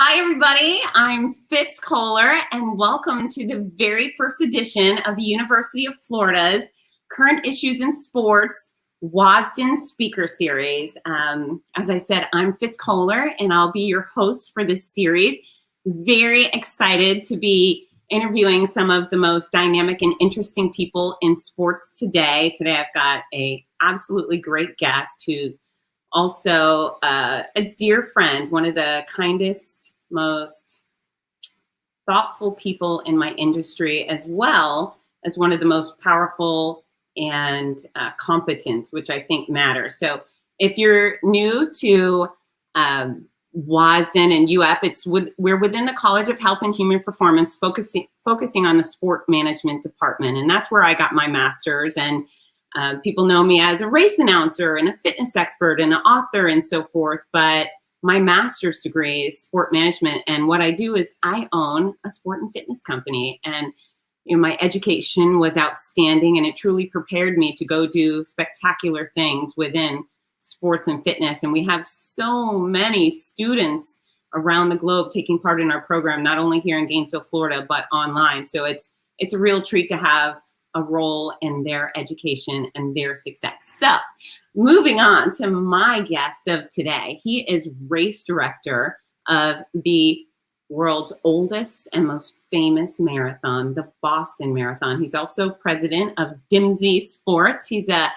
Hi, everybody. I'm Fitz Koehler, and welcome to the very first edition of the University of Florida's Current Issues in Sports Wasdin Speaker Series. As I said, I'm Fitz Koehler, and I'll be your host for this series. Very excited to be interviewing some of the most dynamic and interesting people in sports today. Today, I've got a absolutely great guest who's also a dear friend, one of the kindest, most thoughtful people in my industry, as well as one of the most powerful and competent, which I think matters. So if you're new to Wasdin and UF, we're within the College of Health and Human Performance, focusing on the sport management department. And that's where I got my master's. And people know me as a race announcer and a fitness expert and an author and so forth, but my master's degree is sport management. And what I do is I own a sport and fitness company. And my education was outstanding, and it truly prepared me to go do spectacular things within sports and fitness. And we have so many students around the globe taking part in our program, not only here in Gainesville, Florida, but online. So it's a real treat to have a role in their education and their success. So moving on to my guest of today. He is race director of the world's oldest and most famous marathon, the Boston Marathon. He's also president of Dimsey Sports. He's a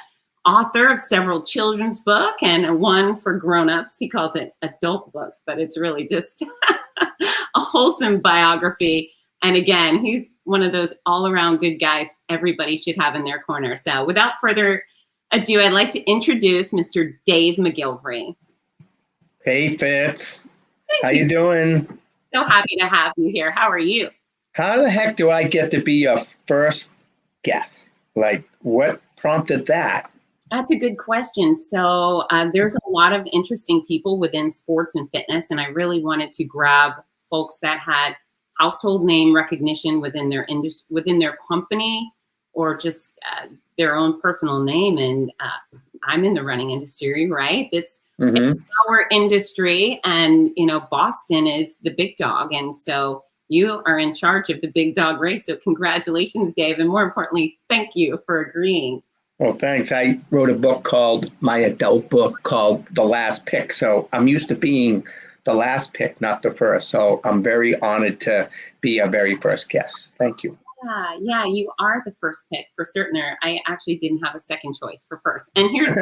author of several children's books and one for grown-ups. He calls it adult books, but it's really just a wholesome biography. And again, he's one of those all-around good guys everybody should have in their corner. So without further ado, I'd like to introduce Mr. Dave McGillivray. Hey, Fitz. How you doing? So happy to have you here. How are you? How the heck do I get to be your first guest? Like, what prompted that? That's a good question. So there's a lot of interesting people within sports and fitness, and I really wanted to grab folks that had household name recognition within their industry, within their company, or just their own personal name. And I'm in the running industry, right? It's our industry, and Boston is the big dog, and so you are in charge of the big dog race. So congratulations, Dave, and more importantly, thank you for agreeing. Well, thanks. I wrote a book my adult book called The Last Pick. So I'm used to being the last pick, not the first. So I'm very honored to be a very first guest. Thank you. Yeah, you are the first pick for certain. I actually didn't have a second choice for first. And here's,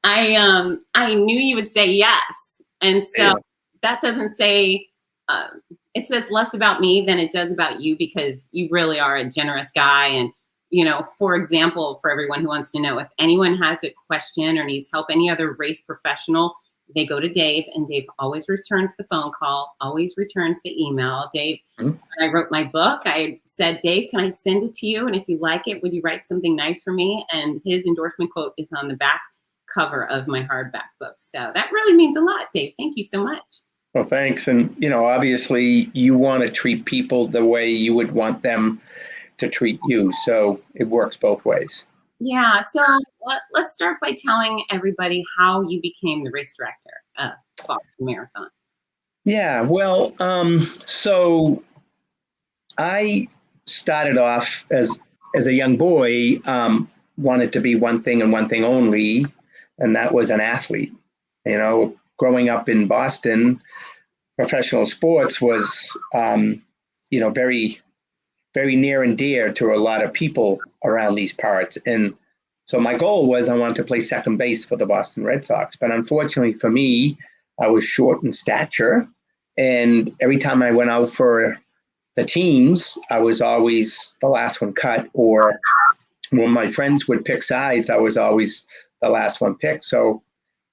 I knew you would say yes. And so that doesn't say, it says less about me than it does about you, because you really are a generous guy. And, for example, for everyone who wants to know, if anyone has a question or needs help, any other race professional, they go to Dave, and Dave always returns the phone call, always returns the email. Dave, when I wrote my book, I said, Dave, can I send it to you? And if you like it, would you write something nice for me? And his endorsement quote is on the back cover of my hardback book. So that really means a lot, Dave. Thank you so much. Well, thanks. And, obviously you want to treat people the way you would want them to treat you. So it works both ways. Yeah, so let's start by telling everybody how you became the race director of Boston Marathon. Yeah, well, so I started off as a young boy, wanted to be one thing and one thing only, and that was an athlete. Growing up in Boston, professional sports was, very, very near and dear to a lot of people around these parts. And so my goal was I wanted to play second base for the Boston Red Sox. But unfortunately for me, I was short in stature. And every time I went out for the teams, I was always the last one cut. Or when my friends would pick sides, I was always the last one picked. So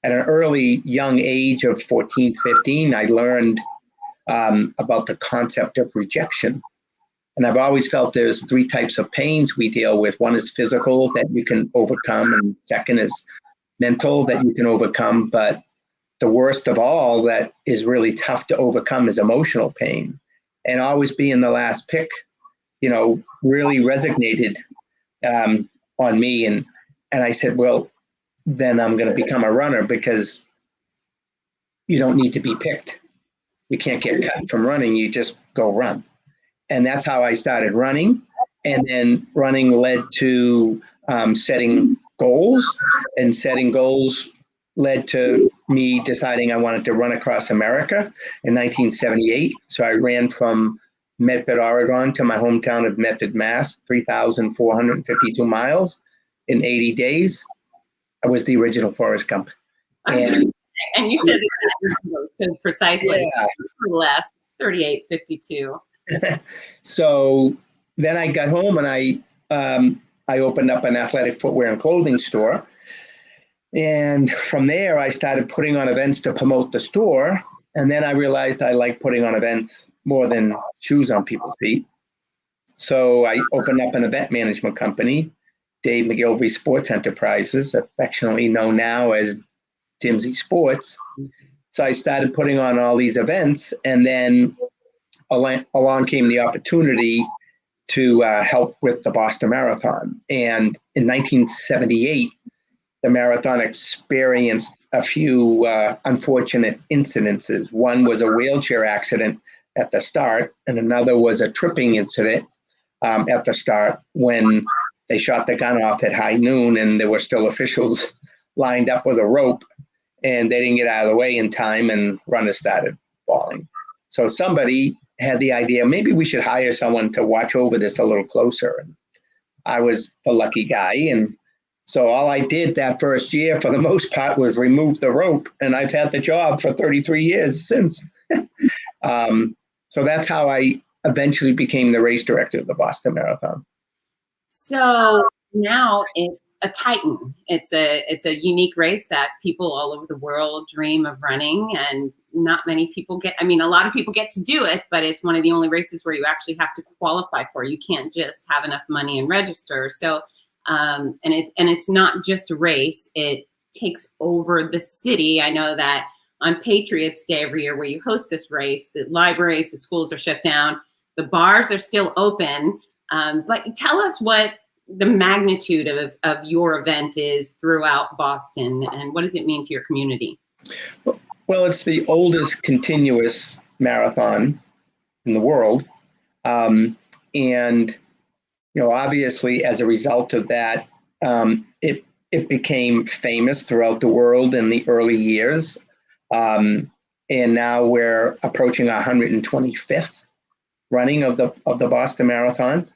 at an early young age of 14, 15, I learned about the concept of rejection. And I've always felt there's three types of pains we deal with. One is physical that you can overcome, and second is mental that you can overcome. But the worst of all that is really tough to overcome is emotional pain. And always being the last pick, really resonated on me. And I said, well, then I'm going to become a runner, because you don't need to be picked. you can't get cut from running. You just go run. And that's how I started running. And then running led to setting goals, and setting goals led to me deciding I wanted to run across America in 1978. So I ran from Medford, Oregon to my hometown of Medford, Mass, 3,452 miles in 80 days. I was the original Forrest Gump. And you said that so precisely. Yeah. Less 38:52. So then I got home and I opened up an athletic footwear and clothing store. And from there, I started putting on events to promote the store. And then I realized I like putting on events more than shoes on people's feet. So I opened up an event management company, Dave McGillivray Sports Enterprises, affectionately known now as Dimsey Sports. So I started putting on all these events, and then along came the opportunity to help with the Boston Marathon. And in 1978, the marathon experienced a few unfortunate incidences. One was a wheelchair accident at the start, and another was a tripping incident at the start when they shot the gun off at high noon, and there were still officials lined up with a rope, and they didn't get out of the way in time, and runners started falling. So somebody had the idea, maybe we should hire someone to watch over this a little closer. And I was the lucky guy. And so all I did that first year, for the most part, was remove the rope. And I've had the job for 33 years since. So that's how I eventually became the race director of the Boston Marathon. So now it's a titan. It's a unique race that people all over the world dream of running, and not many people get. I mean, a lot of people get to do it, but it's one of the only races where you actually have to qualify for. You can't just have enough money and register. So, and it's not just a race. It takes over the city. I know that on Patriots Day every year, where you host this race, the libraries, the schools are shut down, the bars are still open. But tell us what the magnitude of your event is throughout Boston, and what does it mean to your community? Well, it's the oldest continuous marathon in the world. And, obviously, as a result of that, it became famous throughout the world in the early years. And now we're approaching our 125th running of the Boston Marathon.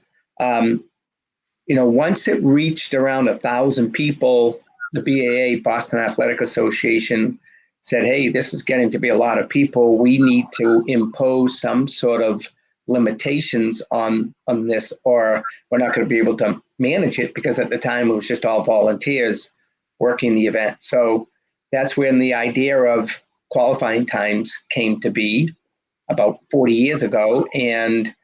Once it reached around 1,000 people, the BAA, Boston Athletic Association, said, hey, this is getting to be a lot of people. We need to impose some sort of limitations on this, or we're not going to be able to manage it, because at the time it was just all volunteers working the event. So that's when the idea of qualifying times came to be about 40 years ago. And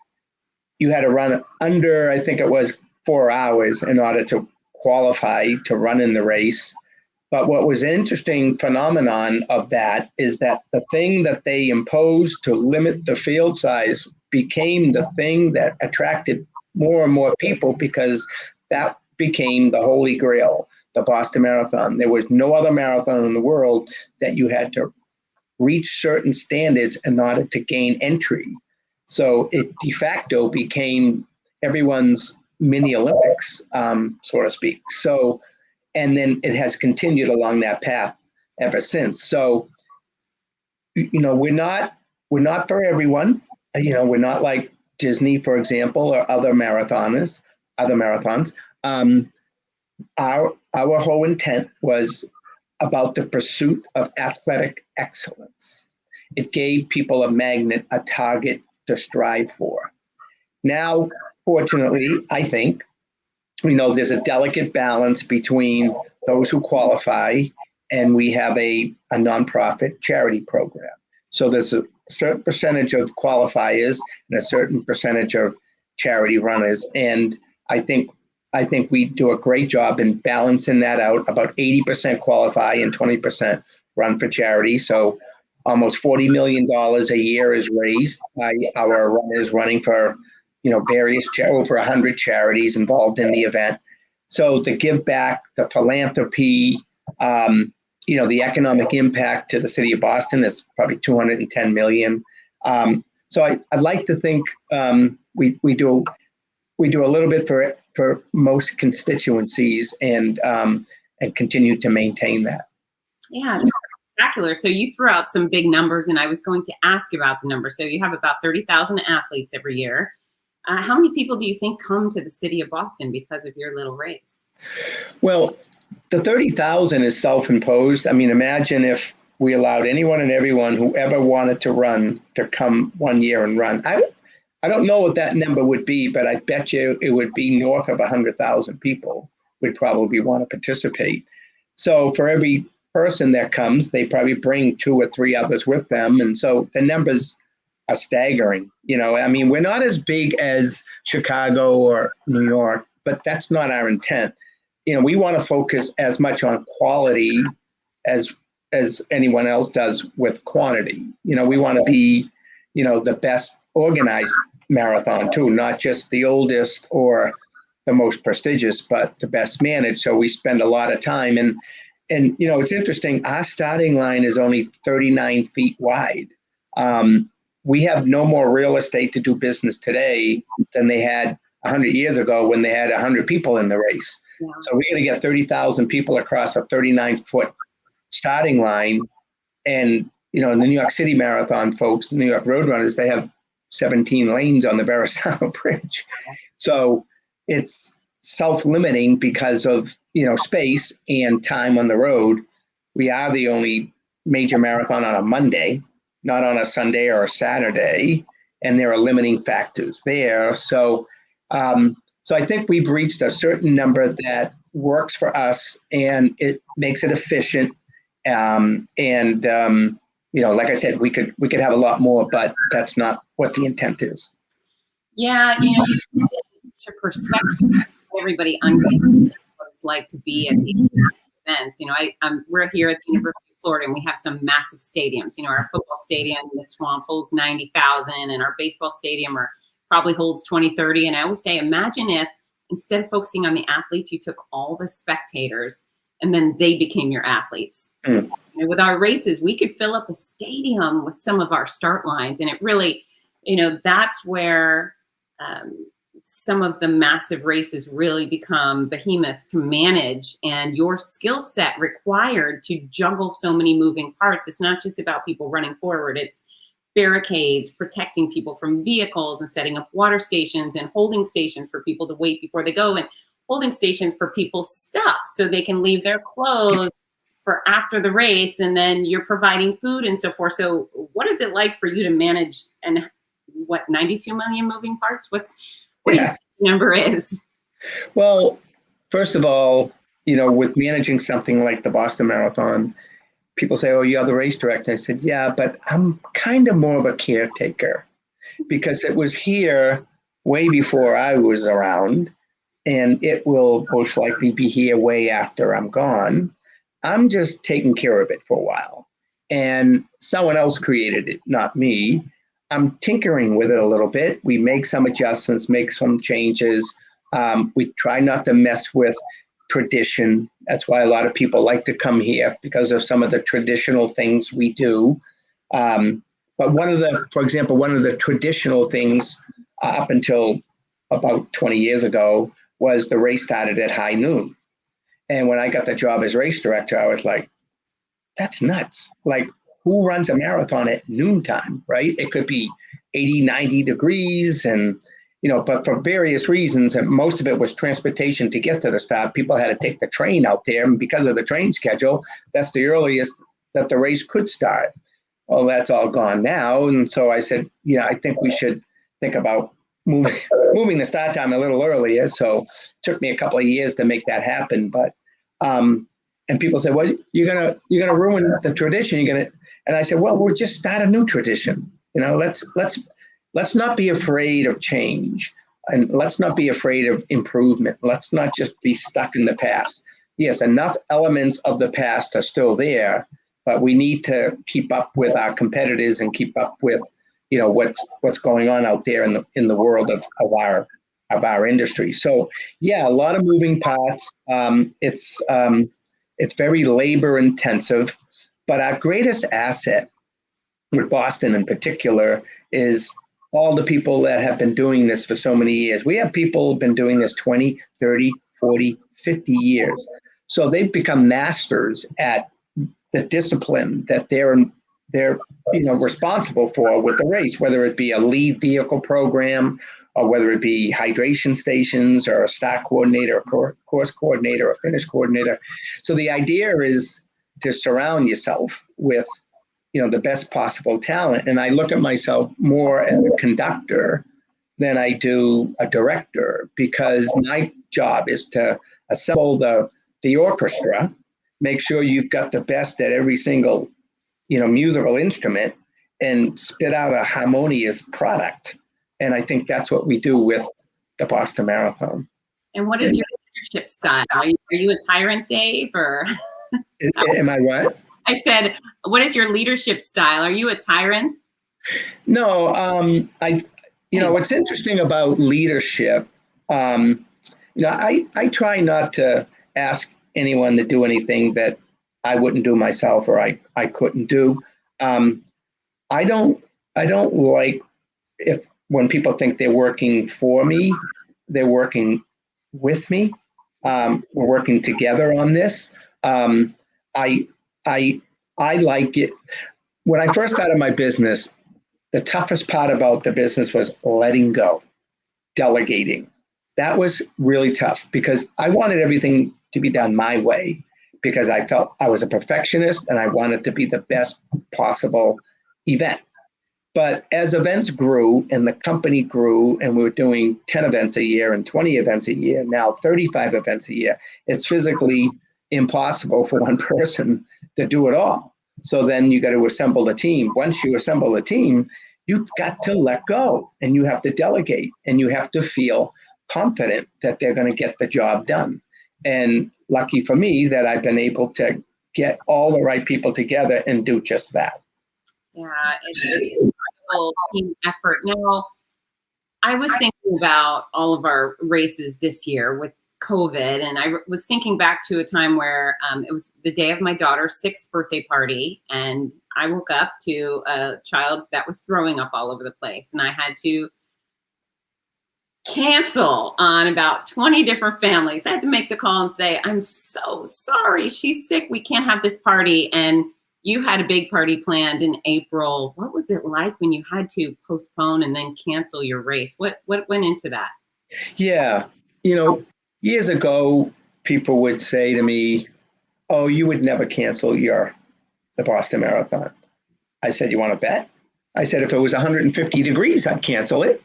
you had to run under, I think it was 4 hours in order to qualify to run in the race. But what was an interesting phenomenon of that is that the thing that they imposed to limit the field size became the thing that attracted more and more people, because that became the holy grail, the Boston Marathon. There was no other marathon in the world that you had to reach certain standards in order to gain entry. So it de facto became everyone's mini Olympics, so to speak. So, and then it has continued along that path ever since. So, we're not for everyone. We're not like Disney, for example, or other marathons. Our whole intent was about the pursuit of athletic excellence. It gave people a magnet, a target to strive for. Now, fortunately, I think, there's a delicate balance between those who qualify, and we have a nonprofit charity program. So there's a certain percentage of qualifiers and a certain percentage of charity runners. And I think we do a great job in balancing that out. About 80% qualify and 20% run for charity. So almost $40 million a year is raised by our runners running for various over 100 charities involved in the event. So the give back, the philanthropy, the economic impact to the city of Boston is probably $210 million. So I'd like to think we do a little bit for most constituencies and continue to maintain that. Yeah, it's spectacular. So you threw out some big numbers, and I was going to ask about the numbers. So you have about 30,000 athletes every year. How many people do you think come to the city of Boston because of your little race? Well, the 30,000 is self-imposed. I mean, imagine if we allowed anyone and everyone who ever wanted to run to come one year and run. I don't know what that number would be, but I bet you it would be north of 100,000 people would probably want to participate. So for every person that comes, they probably bring 2 or 3 others with them. And so the numbers are staggering. I mean, we're not as big as Chicago or New York, but that's not our intent. We want to focus as much on quality as anyone else does with quantity. We want to be, the best organized marathon too, not just the oldest or the most prestigious, but the best managed. So we spend a lot of time. And it's interesting, our starting line is only 39 feet wide. We have no more real estate to do business today than they had 100 years ago when they had 100 people in the race. Yeah. So we're going to get 30,000 people across a 39-foot starting line. And, the New York City Marathon folks, the New York Roadrunners, they have 17 lanes on the Verrazano Bridge. So it's self-limiting because of, space and time on the road. We are the only major marathon on a Monday, not on a Sunday or a Saturday, and there are limiting factors there. So I think we've reached a certain number that works for us, and it makes it efficient. Like I said, we could have a lot more, but that's not what the intent is. Yeah, to perspective, everybody understands what it's like to be at these events. We're here at the University of Florida, and we have some massive stadiums. Our football stadium, the Swamp, holds 90,000, and our baseball stadium probably holds 20, 30. And I always say, imagine if instead of focusing on the athletes, you took all the spectators and then they became your athletes. Mm. With our races, we could fill up a stadium with some of our start lines. And it really, that's where some of the massive races really become behemoth to manage, and your skill set required to juggle so many moving parts. It's not just about people running forward. It's barricades, protecting people from vehicles, and setting up water stations and holding stations for people to wait before they go, and holding stations for people's stuff so they can leave their clothes for after the race. And then you're providing food and so forth. So what is it like for you to manage, and 92 million moving parts? What do you think the number is? Well, first of all, with managing something like the Boston Marathon, people say, oh, you're the race director. I said, yeah, but I'm kind of more of a caretaker, because it was here way before I was around, and it will most likely be here way after I'm gone. I'm just taking care of it for a while. And someone else created it, not me. I'm tinkering with it a little bit. We make some adjustments, make some changes. We try not to mess with tradition. That's why a lot of people like to come here, because of some of the traditional things we do. But for example, one of the traditional things up until about 20 years ago was the race started at high noon. And when I got the job as race director, I was like, that's nuts. Like, who runs a marathon at noontime, right? It could be 80, 90 degrees and, but for various reasons, and most of it was transportation to get to the start. People had to take the train out there, and because of the train schedule, that's the earliest that the race could start. Well, that's all gone now. And so I said, I think we should think about moving the start time a little earlier. So it took me a couple of years to make that happen. But and people say, well, you're gonna ruin the tradition. And I said, well, we'll just start a new tradition. Let's not be afraid of change, and let's not be afraid of improvement. Let's not just be stuck in the past. Yes, enough elements of the past are still there, but we need to keep up with our competitors and keep up with what's going on out there in the world of our industry. So yeah, a lot of moving parts. It's very labor intensive, but our greatest asset with Boston in particular is all the people that have been doing this for so many years. We have people who've been doing this 20, 30, 40, 50 years. So they've become masters at the discipline that they're responsible for with the race, whether it be a lead vehicle program or whether it be hydration stations or a start coordinator, or course coordinator, or finish coordinator. So the idea is to surround yourself with the best possible talent. And I look at myself more as a conductor than I do a director, because my job is to assemble the orchestra, make sure you've got the best at every single, musical instrument, and spit out a harmonious product. And I think that's what we do with the Boston Marathon. And what is your leadership style? Are you a tyrant, Dave, or? Am I what? I said, what is your leadership style? Are you a tyrant? No, what's interesting about leadership, I try not to ask anyone to do anything that I wouldn't do myself or I couldn't do. I don't like when people think they're working for me, they're working with me. We're working together on this. I like it. When I first started my business, the toughest part about the business was letting go, delegating. That was really tough because I wanted everything to be done my way, because I felt I was a perfectionist and I wanted to be the best possible event. But as events grew and the company grew and we were doing 10 events a year and 20 events a year, now 35 events a year, it's physically impossible for one person to do it all. So then you got to assemble a team. Once you assemble a team, you've got to let go and you have to delegate and you have to feel confident that they're going to get the job done. And lucky for me that I've been able to get all the right people together and do just that. Yeah, it's an incredible team effort. Now, I was thinking about all of our races this year with COVID, and I was thinking back to a time where it was the day of my daughter's 6th birthday party, and I woke up to a child that was throwing up all over the place, and I had to cancel on about 20 different families. I had to make the call and say, I'm so sorry, she's sick, we can't have this party. And you had a big party planned in April. What was it like when you had to postpone and then cancel your race? What went into that? Yeah, years ago, people would say to me, oh, you would never cancel the Boston Marathon. I said, you want to bet? I said, if it was 150 degrees, I'd cancel it.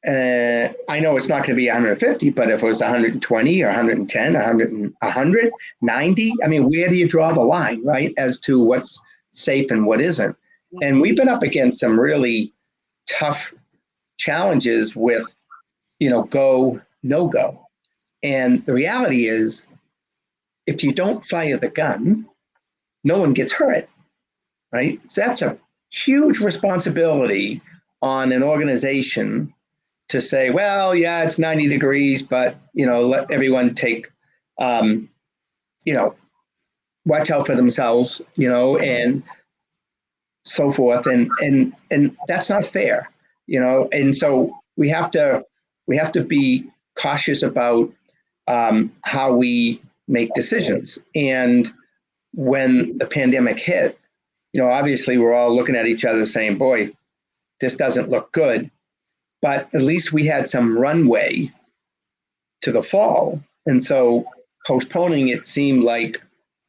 I know it's not going to be 150, but if it was 120 or 110, 100, 90, I mean, where do you draw the line, right, as to what's safe and what isn't? And we've been up against some really tough challenges with, go, no go. And the reality is, if you don't fire the gun, no one gets hurt, right? So that's a huge responsibility on an organization to say, well, yeah, it's 90 degrees, but, let everyone take, watch out for themselves, and so forth. And that's not fair, and so we have to be cautious about how we make decisions. And when the pandemic hit, obviously we're all looking at each other saying, boy, this doesn't look good. But at least we had some runway to the fall. And so postponing it seemed like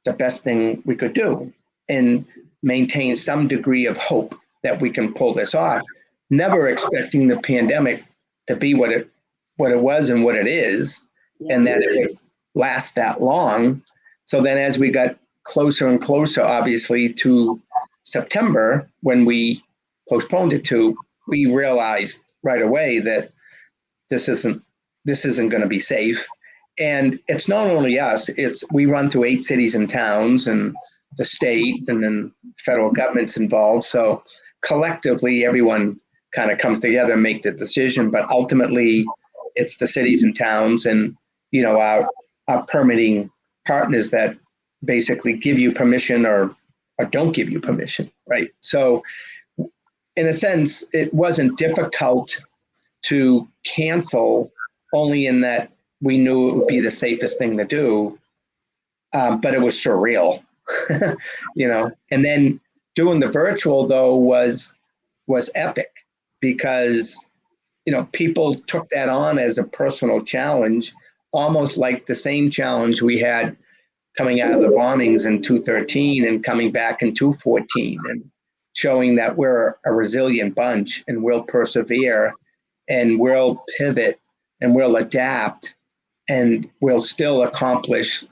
the best thing we could do and maintain some degree of hope that we can pull this off, never expecting the pandemic to be what it was and what it is, and that it would last that long. So then as we got closer and closer, obviously, to September, when we postponed it to, we realized right away that this isn't going to be safe. And it's not only us, we run through 8 cities and towns and the state, and then federal government's involved. So collectively, everyone kind of comes together and make the decision, but ultimately it's the cities and towns and, our permitting partners that basically give you permission or don't give you permission, right? So in a sense, it wasn't difficult to cancel, only in that we knew it would be the safest thing to do, but it was surreal, And then doing the virtual, though, was epic because, people took that on as a personal challenge, almost like the same challenge we had coming out of the bombings in 2013 and coming back in 2014, and showing that we're a resilient bunch and we'll persevere and we'll pivot and we'll adapt and we'll still accomplish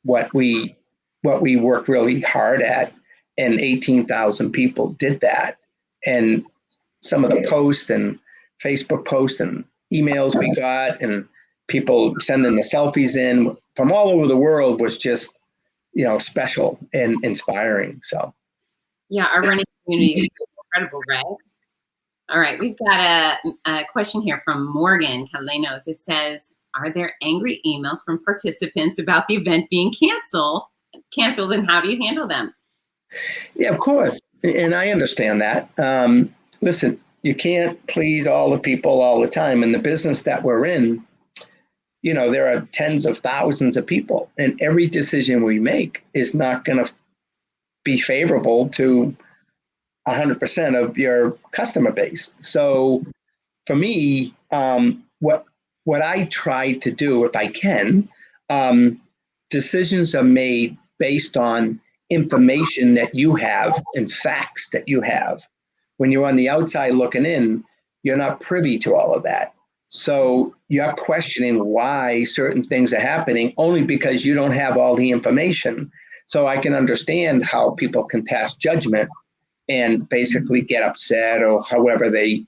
what we worked really hard at. And 18,000 people did that. And some of the posts and Facebook posts and emails we got and people sending the selfies in from all over the world was just, special and inspiring. So, yeah, our running community is incredible, right? All right, we've got a question here from Morgan Calenos. It says, are there angry emails from participants about the event being canceled, and how do you handle them? Yeah, of course. And I understand that. Listen, you can't please all the people all the time. In the business that we're in, there are tens of thousands of people, and every decision we make is not going to be favorable to 100% of your customer base. So for me, what I try to do, if I can, decisions are made based on information that you have and facts that you have. When you're on the outside looking in, you're not privy to all of that. So you're questioning why certain things are happening only because you don't have all the information. So I can understand how people can pass judgment and basically get upset or however they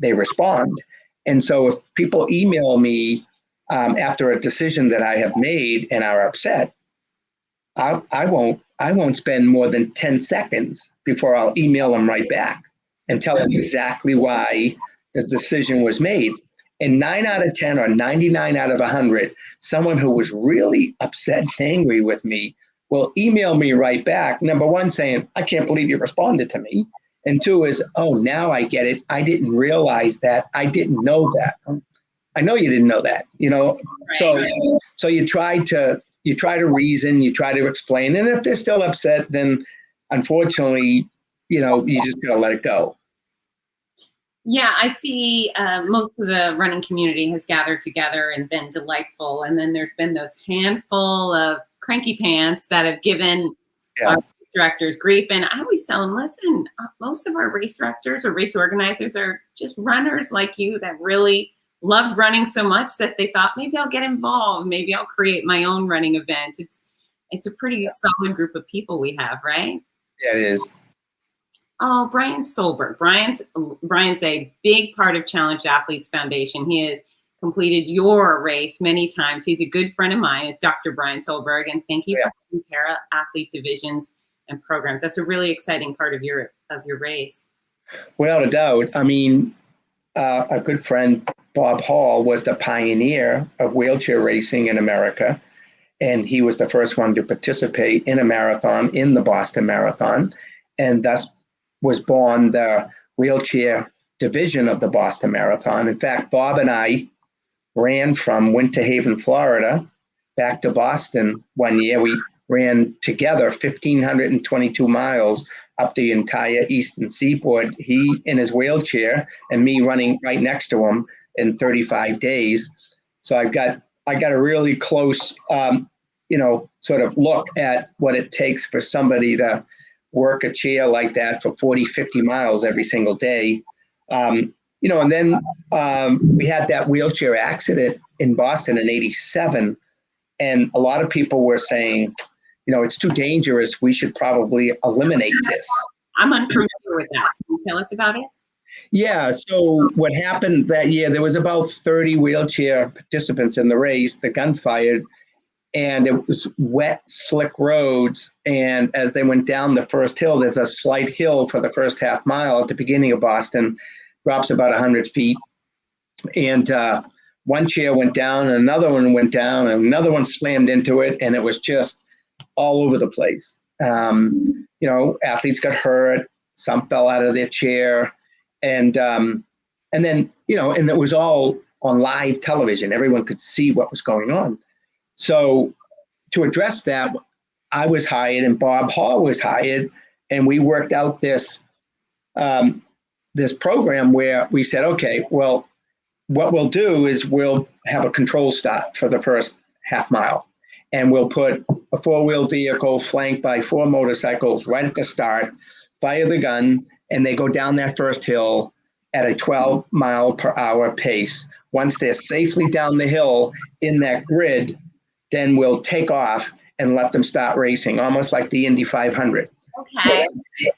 respond. And so if people email me after a decision that I have made and are upset, I won't spend more than 10 seconds before I'll email them right back and tell them exactly why the decision was made. And 9 out of 10 or 99 out of 100, someone who was really upset and angry with me will email me right back. Number one, saying, I can't believe you responded to me. And two is, oh, now I get it. I didn't realize that. I didn't know that. I know you didn't know that, Right. So you try to reason, you try to explain. And if they're still upset, then unfortunately, you just gotta let it go. Yeah, I see most of the running community has gathered together and been delightful. And then there's been those handful of cranky pants that have given our race directors grief. And I always tell them, listen, most of our race directors or race organizers are just runners like you that really loved running so much that they thought, maybe I'll get involved. Maybe I'll create my own running event. It's a pretty solid group of people we have, right? Yeah, it is. Oh, Brian Solberg. Brian's a big part of Challenged Athletes Foundation. He has completed your race many times. He's a good friend of mine. It's Dr. Brian Solberg, and thank you for taking care of athlete divisions and programs. That's a really exciting part of your race. Without a doubt. I mean, a good friend, Bob Hall, was the pioneer of wheelchair racing in America, and he was the first one to participate in a marathon, in the Boston Marathon, and thus was born the wheelchair division of the Boston Marathon. In fact, Bob and I ran from Winter Haven, Florida, back to Boston one year. We ran together 1,522 miles up the entire eastern seaboard, he in his wheelchair and me running right next to him in 35 days. So I got a really close, sort of look at what it takes for somebody to work a chair like that for 40, 50 miles every single day. And then we had that wheelchair accident in Boston in '87. And a lot of people were saying, it's too dangerous. We should probably eliminate this. I'm unfamiliar with that. Can you tell us about it? Yeah. So what happened that year, there was about 30 wheelchair participants in the race. The gun fired, and it was wet, slick roads. And as they went down the first hill, there's a slight hill for the first half mile at the beginning of Boston, drops about 100 feet. And one chair went down, and another one went down, and another one slammed into it. And it was just all over the place. Athletes got hurt. some fell out of their chair, and then, and it was all on live television. Everyone could see what was going on. So to address that, I was hired and Bob Hall was hired, and we worked out this program where we said, okay, well, what we'll do is we'll have a control stop for the first half mile, and we'll put a 4-wheel vehicle flanked by 4 motorcycles right at the start, fire the gun, and they go down that first hill at a 12-mile-per-hour pace. Once they're safely down the hill in that grid, then we'll take off and let them start racing, almost like the Indy 500. Okay.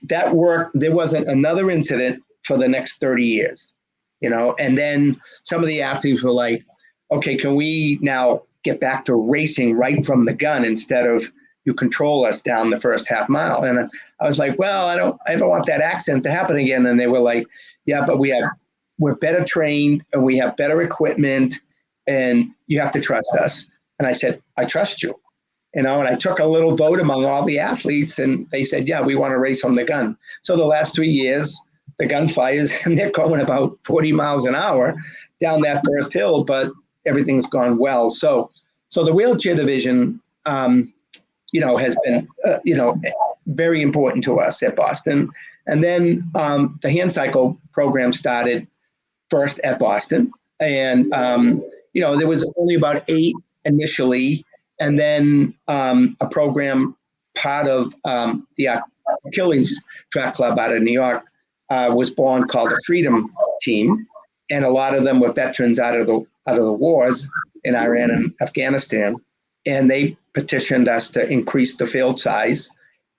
That worked. There wasn't another incident for the next 30 years, and then some of the athletes were like, okay, can we now get back to racing right from the gun instead of you control us down the first half mile? And I was like, well, I don't want that accident to happen again. And they were like, yeah, but we're better trained and we have better equipment and you have to trust us. And I said, I trust you. And I took a little vote among all the athletes and they said, yeah, we want to race from the gun. So the last 3 years, the gun fires and they're going about 40 miles an hour down that first hill, but everything's gone well. So the wheelchair division, has been, very important to us at Boston. And then the hand cycle program started first at Boston. And, there was only about 8 initially. And then a program part of the Achilles Track Club out of New York was born called the Freedom Team. And a lot of them were veterans out of the wars in Iran and Afghanistan. And they petitioned us to increase the field size.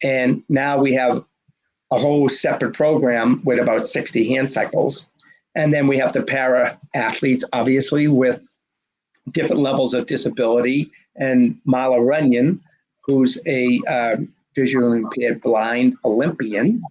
And now we have a whole separate program with about 60 hand cycles. And then we have the para athletes, obviously, with different levels of disability. And Mala Runyon, who's a visually impaired blind Olympian,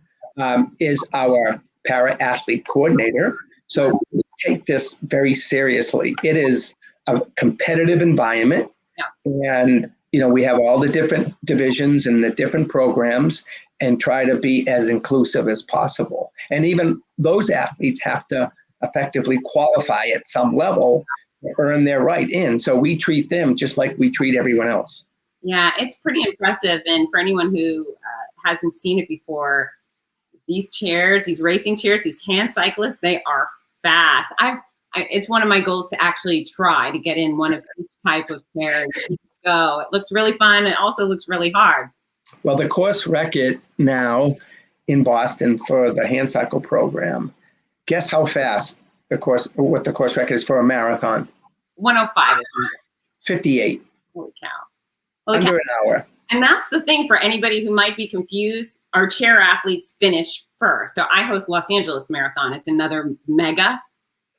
is our para athlete coordinator. So we take this very seriously. It is a competitive environment. Yeah. And, we have all the different divisions and the different programs and try to be as inclusive as possible. And even those athletes have to effectively qualify at some level to earn their right in. So we treat them just like we treat everyone else. Yeah, it's pretty impressive. And for anyone who hasn't seen it before, these chairs, these racing chairs, these hand cyclists, they are fast. It's one of my goals to actually try to get in one of each type of chair. Go. It looks really fun. It also looks really hard. Well, the course record now in Boston for the hand cycle program, guess how fast what the course record is for a marathon? 105. 58. Holy cow. Under an hour. And that's the thing for anybody who might be confused. Our chair athletes finish first. So I host Los Angeles Marathon. It's another mega.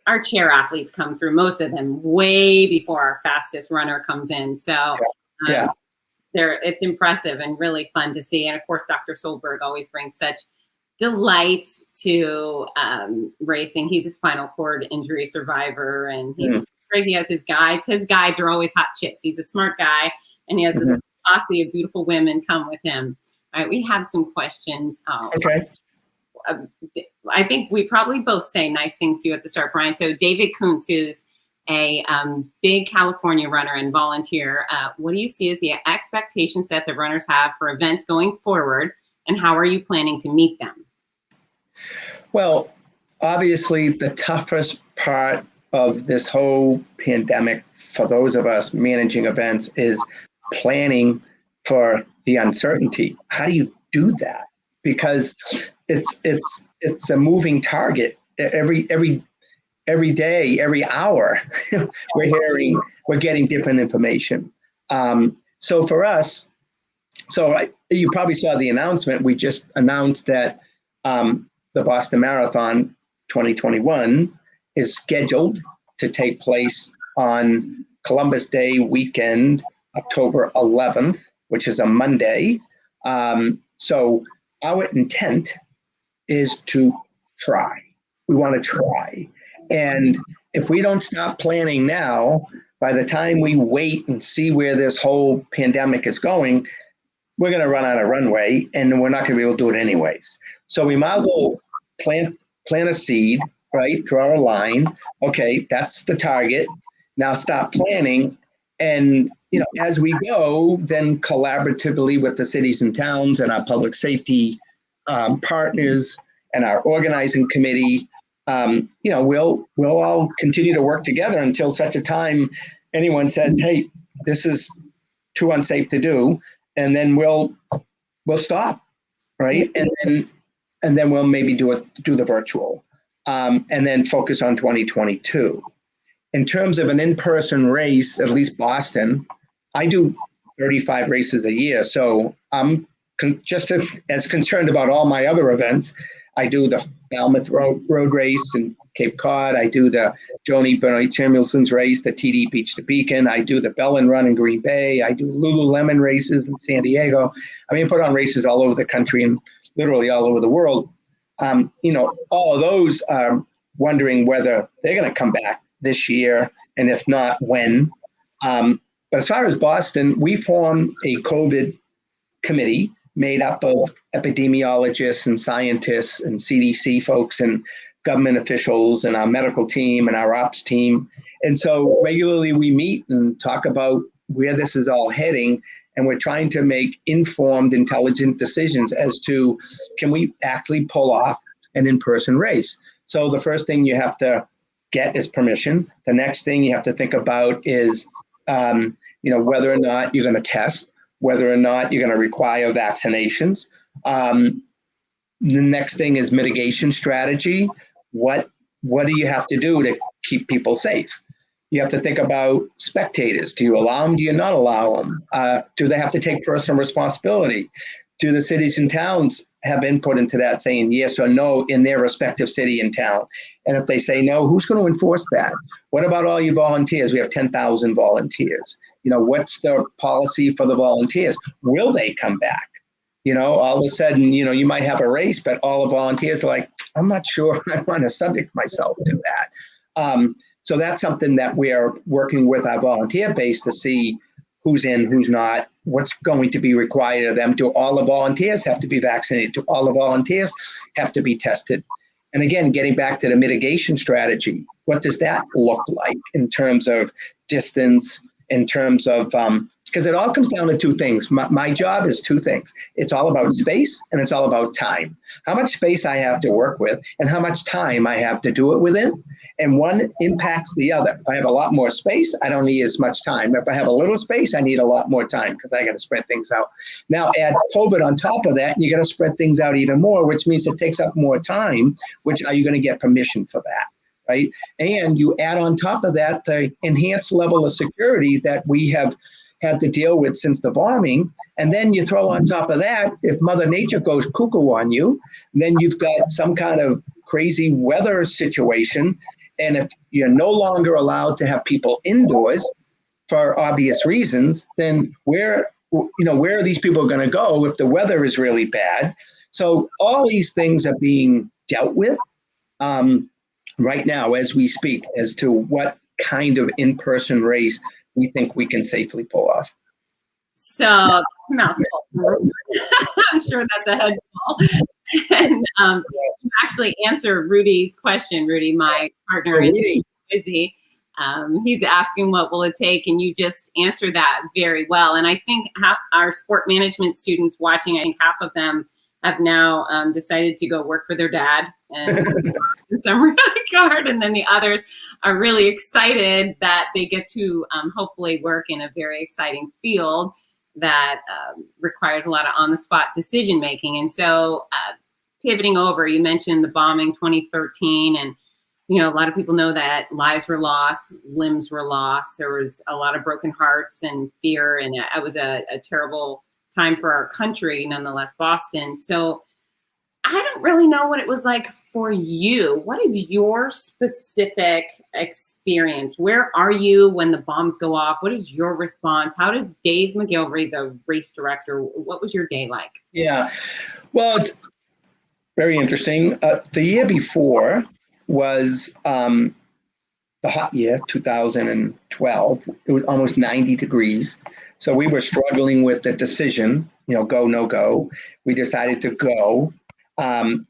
Our chair athletes come through, most of them way before our fastest runner comes in. So it's impressive and really fun to see. And of course, Dr. Solberg always brings such delight to racing. He's a spinal cord injury survivor, and he has his guides. His guides are always hot chicks. He's a smart guy, and he has this posse of beautiful women come with him. All right, we have some questions. Okay. I think we probably both say nice things to you at the start, Brian. So David Kuntz, who's a big California runner and volunteer, what do you see as the expectation set that runners have for events going forward, and how are you planning to meet them? Well, obviously the toughest part of this whole pandemic for those of us managing events is planning for the uncertainty. How do you do that? Because it's a moving target. Every day, every hour, we're getting different information. So for us, you probably saw the announcement. We just announced that the Boston Marathon 2021 is scheduled to take place on Columbus Day weekend, October 11th, which is a Monday. So our intent is to try. We want to try. And if we don't stop planning now, by the time we wait and see where this whole pandemic is going, we're going to run out of runway and we're not going to be able to do it anyways. So we might as well plant a seed, right? Draw a line. Okay, that's the target. Now stop planning. And, as we go, then collaboratively with the cities and towns and our public safety partners and our organizing committee, we'll all continue to work together until such a time anyone says, hey, this is too unsafe to do. And then we'll stop, right? And then we'll maybe do the virtual, and then focus on 2022. In terms of an in-person race, at least Boston, I do 35 races a year. So I'm just as concerned about all my other events. I do the Falmouth Road Race in Cape Cod. I do the Joni Benoit Samuelson's race, the TD Beach to Beacon. I do the Bellin Run in Green Bay. I do Lululemon races in San Diego. I put on races all over the country and literally all over the world. All of those are wondering whether they're going to come back this year, and if not, when. But as far as Boston, we formed a COVID committee made up of epidemiologists and scientists and CDC folks and government officials and our medical team and our ops team. And so regularly we meet and talk about where this is all heading. And we're trying to make informed, intelligent decisions as to, can we actually pull off an in-person race? So the first thing you have to get is permission. The next thing you have to think about is, whether or not you're going to test, whether or not you're going to require vaccinations. The next thing is mitigation strategy. What do you have to do to keep people safe? You have to think about spectators. Do you allow them? Do you not allow them? Do they have to take personal responsibility? Do the cities and towns have input into that, saying yes or no in their respective city and town? And if they say no, who's going to enforce that? What about all you volunteers? We have 10,000 volunteers. What's the policy for the volunteers? Will they come back? All of a sudden, you might have a race, but all the volunteers are like, I'm not sure I want to subject myself to that. So that's something that we are working with our volunteer base to see who's in, who's not, what's going to be required of them. Do all the volunteers have to be vaccinated? Do all the volunteers have to be tested? And again, getting back to the mitigation strategy, what does that look like in terms of distance, in terms of, because it all comes down to two things. My job is two things. It's all about space and it's all about time. How much space I have to work with and how much time I have to do it within. And one impacts the other. If I have a lot more space, I don't need as much time. If I have a little space, I need a lot more time because I got to spread things out. Now add COVID on top of that, and you're going to spread things out even more, which means it takes up more time, which are you going to get permission for that? Right? And you add on top of that the enhanced level of security that we have had to deal with since the bombing. And then you throw on top of that, if Mother Nature goes cuckoo on you, then you've got some kind of crazy weather situation. And if you're no longer allowed to have people indoors for obvious reasons, then where are these people going to go if the weather is really bad? So all these things are being dealt with right now as we speak as to what kind of in-person race we think we can safely pull off. So that's a mouthful. I'm sure that's a head full. And you actually answer Rudy's question. Rudy, my partner, is busy. He's asking what will it take, and you just answer that very well. And I think our sport management students watching, I think half of them have now decided to go work for their dad and in some regard, and then the others are really excited that they get to hopefully work in a very exciting field that requires a lot of on-the-spot decision making. And so pivoting over, you mentioned the bombing 2013, and a lot of people know that lives were lost, limbs were lost. There was a lot of broken hearts and fear, and it was a terrible time for our country, nonetheless, Boston. So I don't really know what it was like for you. What is your specific experience? Where are you when the bombs go off? What is your response? How does Dave McGillivray, the race director, what was your day like? Yeah, well, it's very interesting. The year before was the hot year, 2012. It was almost 90 degrees. So we were struggling with the decision, go, no go. We decided to go.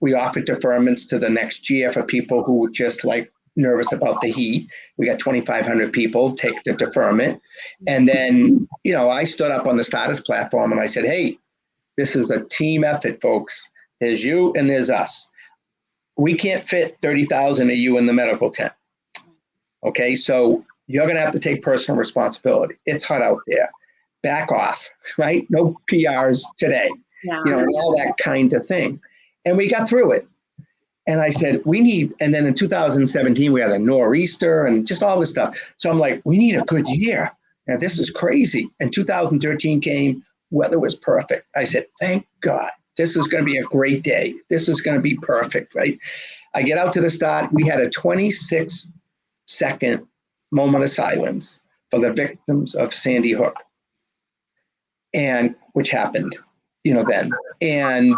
We offered deferments to the next year for people who were just like nervous about the heat. We got 2,500 people take the deferment. And then, I stood up on the starters platform and I said, hey, this is a team effort, folks. There's you and there's us. We can't fit 30,000 of you in the medical tent. Okay, so you're going to have to take personal responsibility. It's hot out there. Back off, right? No PRs today, all that kind of thing. And we got through it. And I said, and then in 2017, we had a nor'easter and just all this stuff. So I'm like, we need a good year. Now, this is crazy. And 2013 came, weather was perfect. I said, thank God, this is going to be a great day. This is going to be perfect, right? I get out to the start. We had a 26-second moment of silence for the victims of Sandy Hook, and which happened, then. And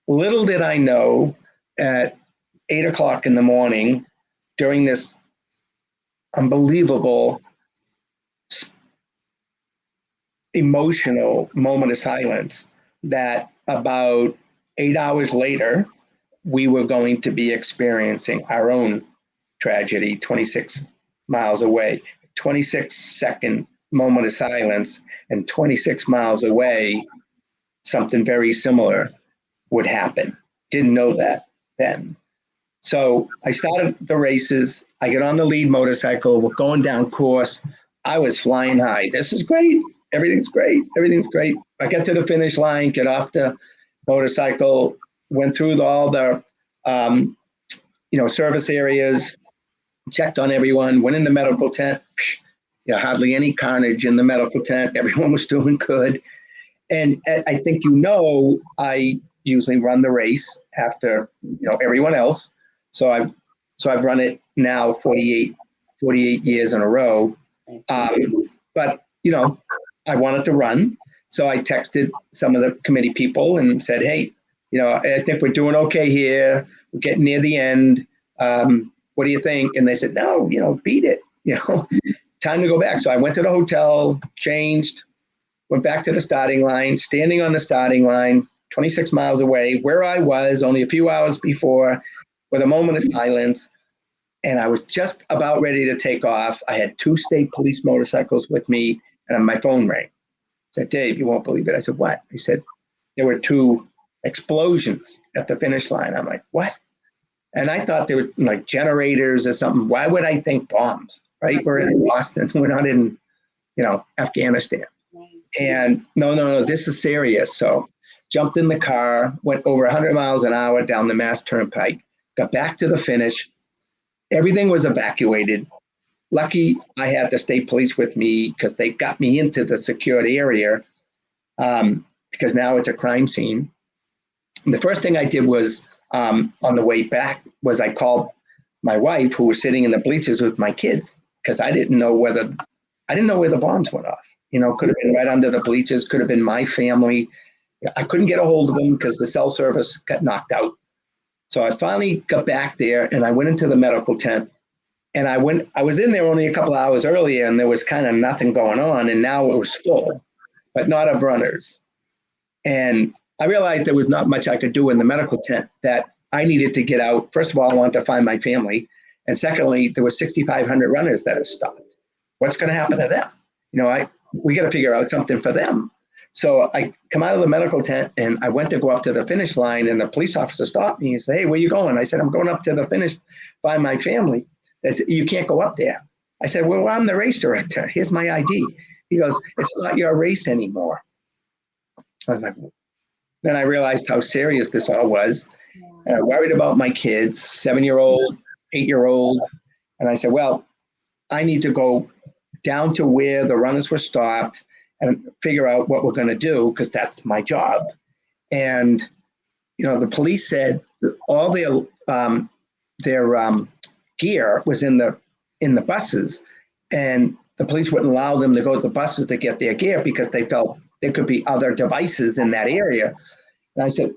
little did I know, at 8 o'clock in the morning, during this unbelievable, emotional moment of silence, that about 8 hours later, we were going to be experiencing our own tragedy 26 miles away. 26-second moment of silence, and 26 miles away, something very similar would happen. Didn't know that then. So I started the races. I get on the lead motorcycle. We're going down course. I was flying high. This is great. Everything's great. Everything's great. I get to the finish line, get off the motorcycle, went through all the, service areas, checked on everyone, went in the medical tent. Hardly any carnage in the medical tent. Everyone was doing good. And I think I usually run the race after everyone else. So I've run it now 48 years in a row. But I wanted to run, so I texted some of the committee people and said, hey, I think we're doing okay here. We're getting near the end. What do you think? And they said, no, beat it. Time to go back. So I went to the hotel, changed, went back to the starting line, standing on the starting line, 26 miles away, where I was only a few hours before, with a moment of silence. And I was just about ready to take off. I had 2 state police motorcycles with me, and my phone rang. I said, Dave, you won't believe it. I said, what? He said, there were 2 explosions at the finish line. I'm like, what? And I thought they were like generators or something. Why would I think bombs, right? We're in Wasdin. We're not in, Afghanistan. And no, this is serious. So jumped in the car, went over 100 miles an hour down the Mass Turnpike, got back to the finish. Everything was evacuated. Lucky I had the state police with me because they got me into the secured area because now it's a crime scene. And the first thing I did was on the way back was I called my wife, who was sitting in the bleachers with my kids, because I didn't know where the bombs went off. Could have been right under the bleachers, could have been my family. I couldn't get a hold of them because the cell service got knocked out. So I finally got back there and I went into the medical tent, and I was in there only a couple of hours earlier and there was kind of nothing going on, and now it was full, but not of runners. And I realized there was not much I could do in the medical tent, that I needed to get out. First of all, I wanted to find my family. And secondly, there were 6,500 runners that have stopped. What's going to happen to them? We got to figure out something for them. So I come out of the medical tent and I went to go up to the finish line, and the police officer stopped me and said, hey, where you going? I said, I'm going up to the finish, find my family. They said, you can't go up there. I said, well, I'm the race director. Here's my ID. He goes, it's not your race anymore. I was like, then I realized how serious this all was. And I worried about my kids, 7-year-old, 8-year-old. And I said, well, I need to go down to where the runners were stopped and figure out what we're going to do, because that's my job. And, the police said that all their gear was in the buses, and the police wouldn't allow them to go to the buses to get their gear because they felt there could be other devices in that area. And I said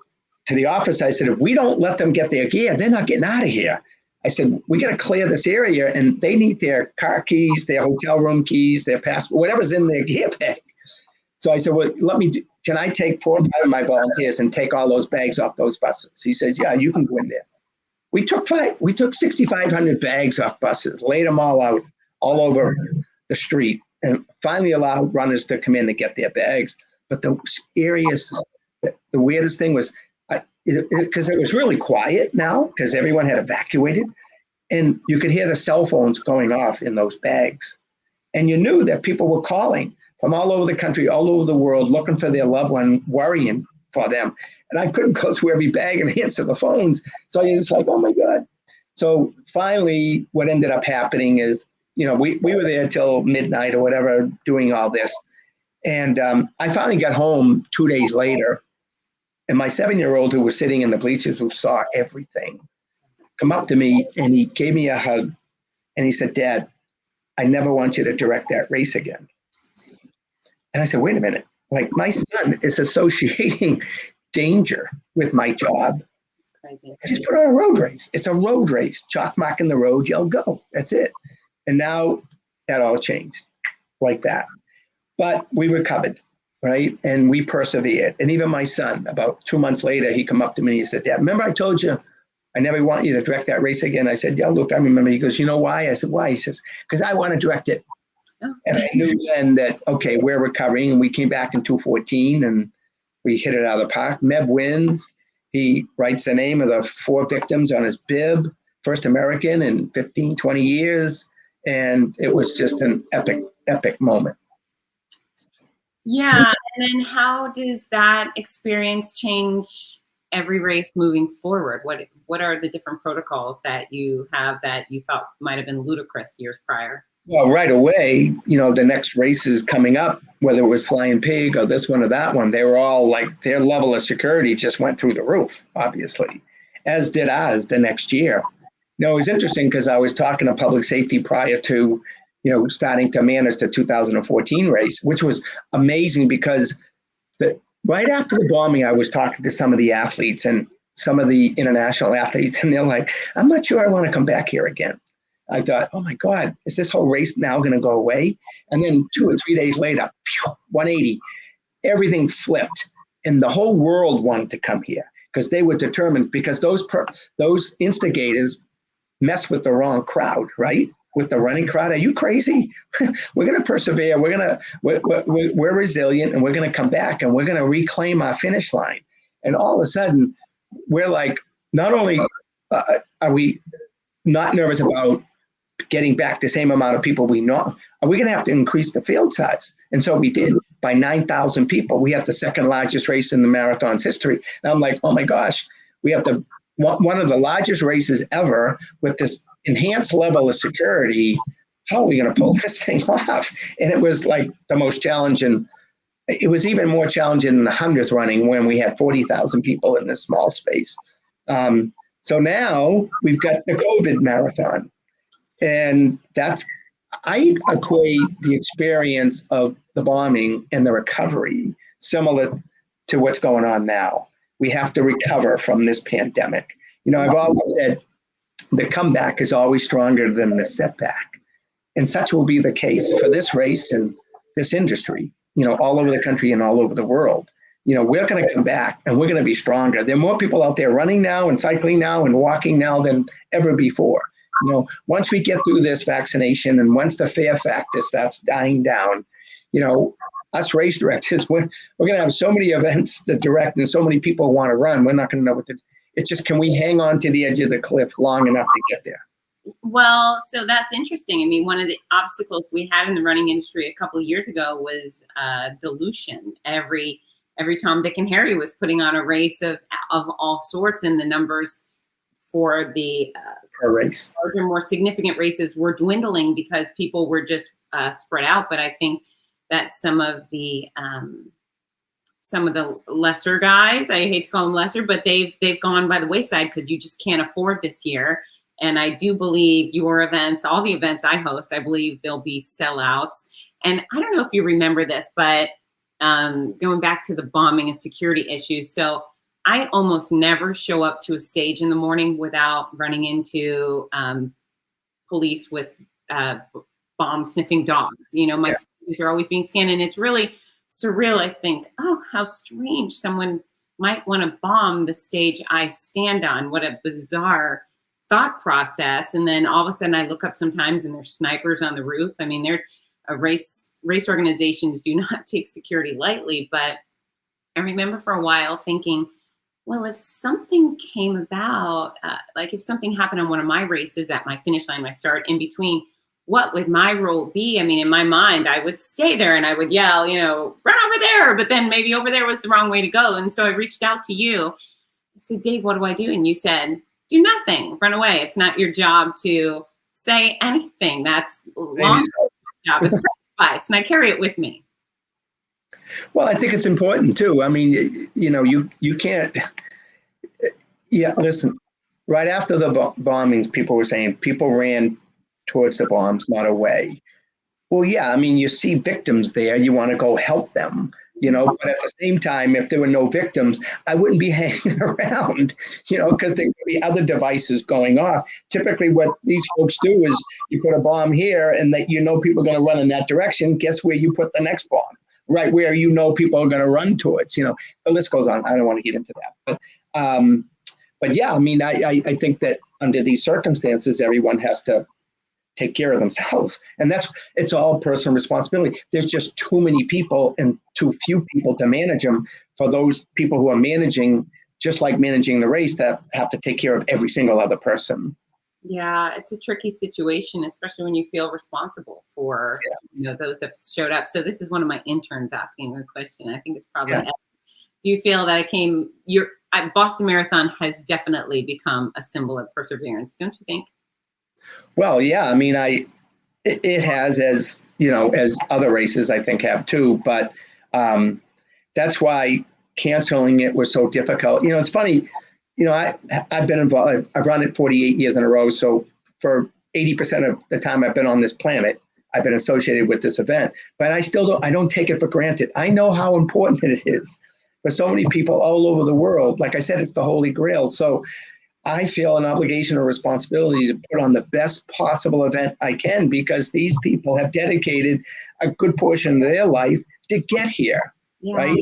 to the officer, I said, if we don't let them get their gear, they're not getting out of here. I said, we got to clear this area, and they need their car keys, their hotel room keys, their passport, whatever's in their gear bag. So I said, well, can I take 4 or 5 of my volunteers and take all those bags off those buses? He said, yeah, you can go in there. We took 6,500 bags off buses, laid them all out all over the street, and finally allowed runners to come in to get their bags. But the weirdest thing was, because it was really quiet now, because everyone had evacuated, and you could hear the cell phones going off in those bags. And you knew that people were calling from all over the country, all over the world, looking for their loved one, worrying for them. And I couldn't go through every bag and answer the phones. So you're just like, oh my God. So finally, what ended up happening is, we were there till midnight or whatever, doing all this. And I finally got home 2 days later. And my 7-year-old, who was sitting in the bleachers, who saw everything, come up to me and he gave me a hug. And he said, Dad, I never want you to direct that race again. And I said, wait a minute. Like, my son is associating danger with my job. That's crazy. I just put on a road race. It's a road race. Chalk mark in the road, yell, go. That's it. And now that all changed like that. But we recovered, right? And we persevered. And even my son, about 2 months later, he come up to me and he said, Dad, remember I told you I never want you to direct that race again? I said, yeah, look, I remember. He goes, you know why? I said, why? He says, because I want to direct it. Oh. And I knew then that, okay, we're recovering. And we came back in 2014 and we hit it out of the park. Meb wins. He writes the name of the 4 victims on his bib, first American in 15, 20 years. And it was just an epic moment. Yeah. And then how does that experience change every race moving forward? What are the different protocols that you have that you thought might have been ludicrous years prior? Well, right away, the next races coming up, whether it was Flying Pig or this one or that one, they were all like, their level of security just went through the roof, obviously, as did ours the next year. It was interesting because I was talking to public safety prior to, starting to manage the 2014 race, which was amazing because right after the bombing, I was talking to some of the athletes and some of the international athletes, and they're like, I'm not sure I want to come back here again. I thought, oh my God, is this whole race now going to go away? And then 2 or 3 days later, 180, everything flipped. And the whole world wanted to come here because they were determined, because those instigators mess with the wrong crowd, right? With the running crowd. Are you crazy? We're going to persevere. We're resilient, and we're going to come back and we're going to reclaim our finish line. And all of a sudden, we're like, not only are we not nervous about getting back the same amount of people we know, are we going to have to increase the field size? And so we did by 9,000 people. We had the second largest race in the marathon's history. And I'm like, oh my gosh, we have one of the largest races ever with this enhanced level of security. How are we going to pull this thing off? And it was like the most challenging. It was even more challenging than the 100th running when we had 40,000 people in this small space. So now we've got the COVID marathon. And I equate the experience of the bombing and the recovery similar to what's going on now. We have to recover from this pandemic. I've always said the comeback is always stronger than the setback. And such will be the case for this race and this industry, all over the country and all over the world. We're going to come back and we're going to be stronger. There are more people out there running now and cycling now and walking now than ever before. Once we get through this vaccination and once the fear factor starts dying down, us race directors, we're going to have so many events to direct and so many people want to run. We're not going to know what to do. It's just, can we hang on to the edge of the cliff long enough to get there? Well, so that's interesting. I mean, one of the obstacles we had in the running industry a couple of years ago was dilution. Every Tom, Dick, and Harry was putting on a race of all sorts, and the numbers for the race, larger, more significant races were dwindling because people were just spread out. But I think that some of the lesser guys, I hate to call them lesser, but they've gone by the wayside because you just can't afford this year. And I do believe your events, all the events I host, I believe they'll be sellouts. And I don't know if you remember this, but going back to the bombing and security issues. So I almost never show up to a stage in the morning without running into police with bomb sniffing dogs. My cities are always being scanned, and it's really surreal. I think, oh, how strange someone might want to bomb the stage I stand on. What a bizarre thought process. And then all of a sudden I look up sometimes and there's snipers on the roof. I mean, they're race organizations do not take security lightly, but I remember for a while thinking, well, if something came about, like if something happened on one of my races at my finish line, my start, in between, what would my role be? I mean, in my mind, I would stay there and I would yell, run over there, but then maybe over there was the wrong way to go. And so I reached out to you. I said, Dave, what do I do? And you said, do nothing, run away. It's not your job to say anything. That's long job. It's advice, and I carry it with me. Well, I think it's important too. I mean, you can't. Yeah, listen. Right after the bombings, people were saying people ran towards the bombs, not away. Well, yeah, I mean, you see victims there, you want to go help them, but at the same time, if there were no victims, I wouldn't be hanging around, because there could be other devices going off. Typically, what these folks do is you put a bomb here and that people are going to run in that direction. Guess where you put the next bomb? Right where people are going to run towards. The list goes on. I don't want to get into that. But yeah, I mean, I think that under these circumstances, everyone has to take care of themselves. And it's all personal responsibility. There's just too many people and too few people to manage them for those people who are managing, just like managing the race, that have to take care of every single other person. Yeah, it's a tricky situation, especially when you feel responsible for those that showed up. So this is one of my interns asking a question. I think it's probably, do you feel that Boston Marathon has definitely become a symbol of perseverance, don't you think? Well, yeah, I mean, it has, as other races I think have too, but that's why canceling it was so difficult. It's funny, I've been involved, I've run it 48 years in a row. So for 80% of the time I've been on this planet, I've been associated with this event, but I don't take it for granted. I know how important it is for so many people all over the world. Like I said, it's the Holy Grail. So I feel an obligation or responsibility to put on the best possible event I can, because these people have dedicated a good portion of their life to get here, right?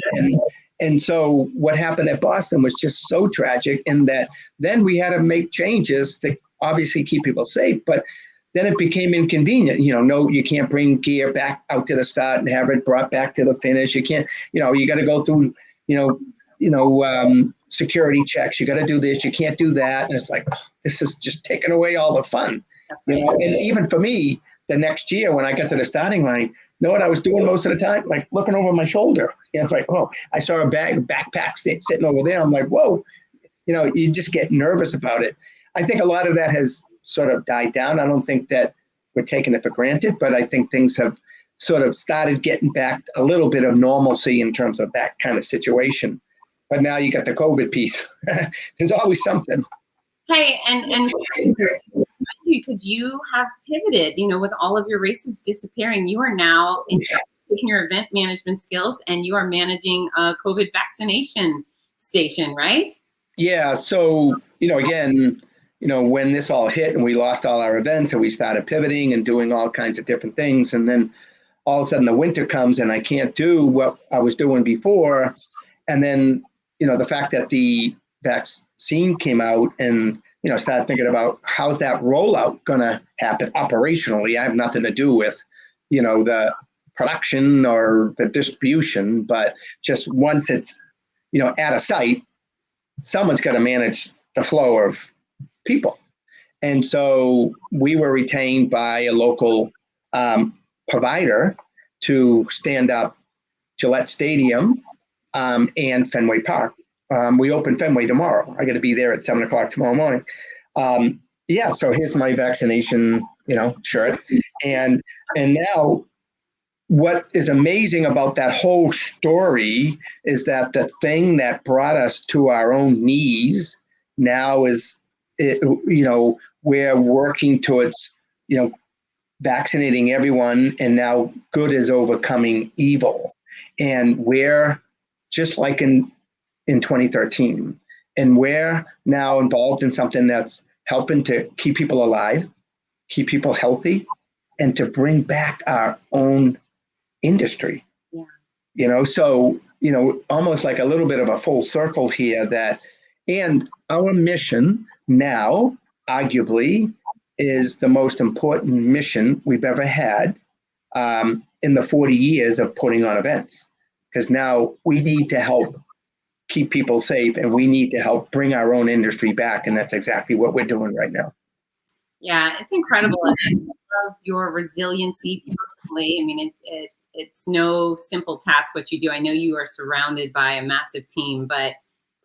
And so what happened at Boston was just so tragic, in that then we had to make changes to obviously keep people safe, but then it became inconvenient. No, you can't bring gear back out to the start and have it brought back to the finish. You can't, you got to go through, security checks. You got to do this. You can't do that. And it's like, this is just taking away all the fun. And even for me, the next year when I got to the starting line, know what I was doing most of the time? Like looking over my shoulder. It's like, oh, I saw a backpack sitting over there. I'm like, whoa, you just get nervous about it. I think a lot of that has sort of died down. I don't think that we're taking it for granted, but I think things have sort of started getting back a little bit of normalcy in terms of that kind of situation. But now you got the COVID piece. There's always something. Hey, and because you have pivoted, with all of your races disappearing, you are now taking your event management skills and you are managing a COVID vaccination station, right? Yeah. So, again, when this all hit and we lost all our events and we started pivoting and doing all kinds of different things, and then all of a sudden the winter comes and I can't do what I was doing before. And then, the fact that the vaccine came out, and, started thinking about how's that rollout going to happen operationally. I have nothing to do with, the production or the distribution, but just once it's, at a site, someone's got to manage the flow of people. And so we were retained by a local provider to stand up Gillette Stadium and Fenway Park. We open Fenway tomorrow. I got to be there at 7:00 tomorrow morning. So here's my vaccination, shirt. And now what is amazing about that whole story is that the thing that brought us to our own knees now is, we're working towards, vaccinating everyone, and now good is overcoming evil. And we're just like in 2013, and we're now involved in something that's helping to keep people alive, keep people healthy, and to bring back our own industry. Yeah. So, almost like a little bit of a full circle here and our mission now, arguably, is the most important mission we've ever had in the 40 years of putting on events. Because now we need to help keep people safe, and we need to help bring our own industry back. And that's exactly what we're doing right now. Yeah, it's incredible. And I love your resiliency personally. I mean, it's no simple task what you do. I know you are surrounded by a massive team, but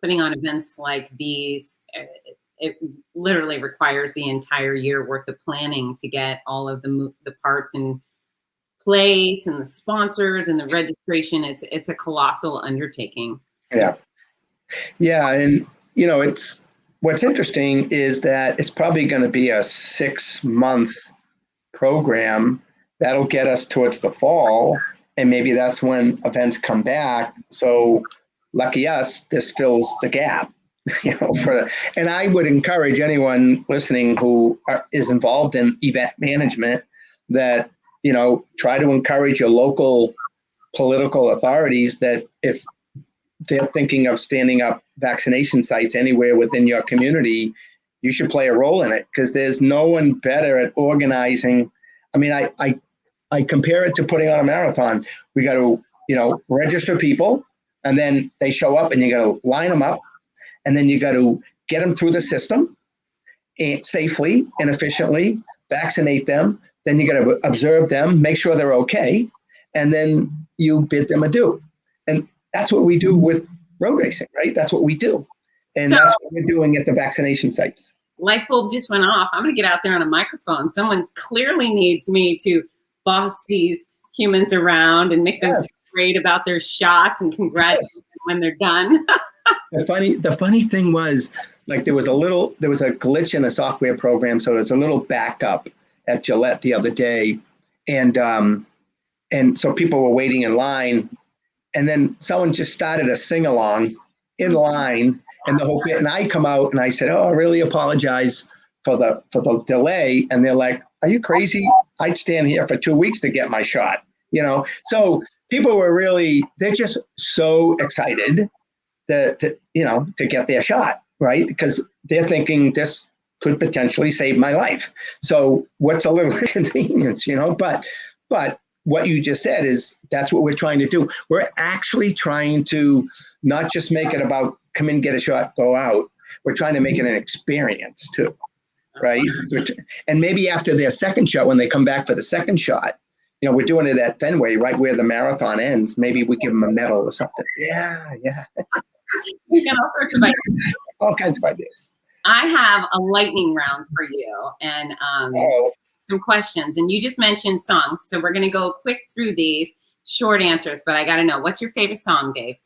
putting on events like these, it literally requires the entire year worth of planning to get all of the parts in place and the sponsors and the registration. It's a colossal undertaking. Yeah. And, what's interesting is that it's probably going to be a 6-month program that'll get us towards the fall. And maybe that's when events come back. So lucky us, this fills the gap, and I would encourage anyone listening who is involved in event management that, try to encourage your local political authorities that if they're thinking of standing up vaccination sites anywhere within your community, you should play a role in it, because there's no one better at organizing. I mean, I compare it to putting on a marathon. We got to, register people, and then they show up, and you got to line them up, and then you got to get them through the system and safely and efficiently, vaccinate them. Then you got to observe them, make sure they're okay, and then you bid them adieu. And that's what we do with road racing, right? That's what we do. And so, that's what we're doing at the vaccination sites. Light bulb just went off. I'm going to get out there on a microphone. Someone clearly needs me to boss these humans around and make them great about their shots and congratulate them when they're done. The funny thing was, like, there was a glitch in the software program. So there's a little backup at Gillette the other day. And so people were waiting in line. And then someone just started a sing-along in line, and the whole bit. And I come out and I said, "Oh, I really apologize for the delay." And they're like, "Are you crazy? I'd stand here for 2 weeks to get my shot." So people were they're just so excited to get their shot, right? Because they're thinking this could potentially save my life. So what's a little inconvenience, But what you just said is that's what we're trying to do. We're actually trying to not just make it about come in, get a shot, go out. We're trying to make it an experience too, right? And maybe after their second shot, when they come back for the second shot, we're doing it at Fenway, right where the marathon ends. Maybe we give them a medal or something. Yeah. We got all sorts of ideas. All kinds of ideas. I have a lightning round for you, and some questions. And you just mentioned songs, so we're going to go quick through these short answers. But I got to know, what's your favorite song, Dave?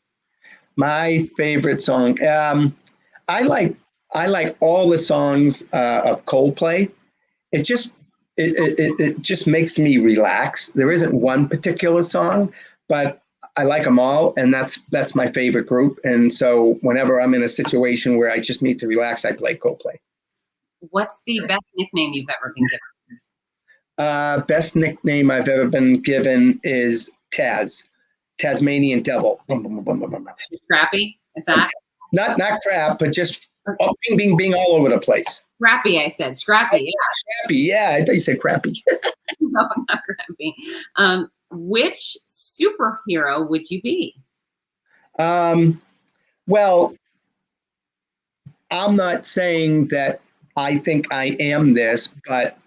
My favorite song. I like all the songs of Coldplay. It just makes me relax. There isn't one particular song, but I like them all, and that's my favorite group. And so whenever I'm in a situation where I just need to relax, I play Coldplay. What's the best nickname you've ever been given? Best nickname I've ever been given is Taz, Tasmanian Devil. Scrappy? Is that? Not crap, but just being all over the place. Scrappy, I said. Scrappy. Yeah. Scrappy, yeah. I thought you said crappy. No, not crappy. Which superhero would you be? Well, I'm not saying that I think I am this, but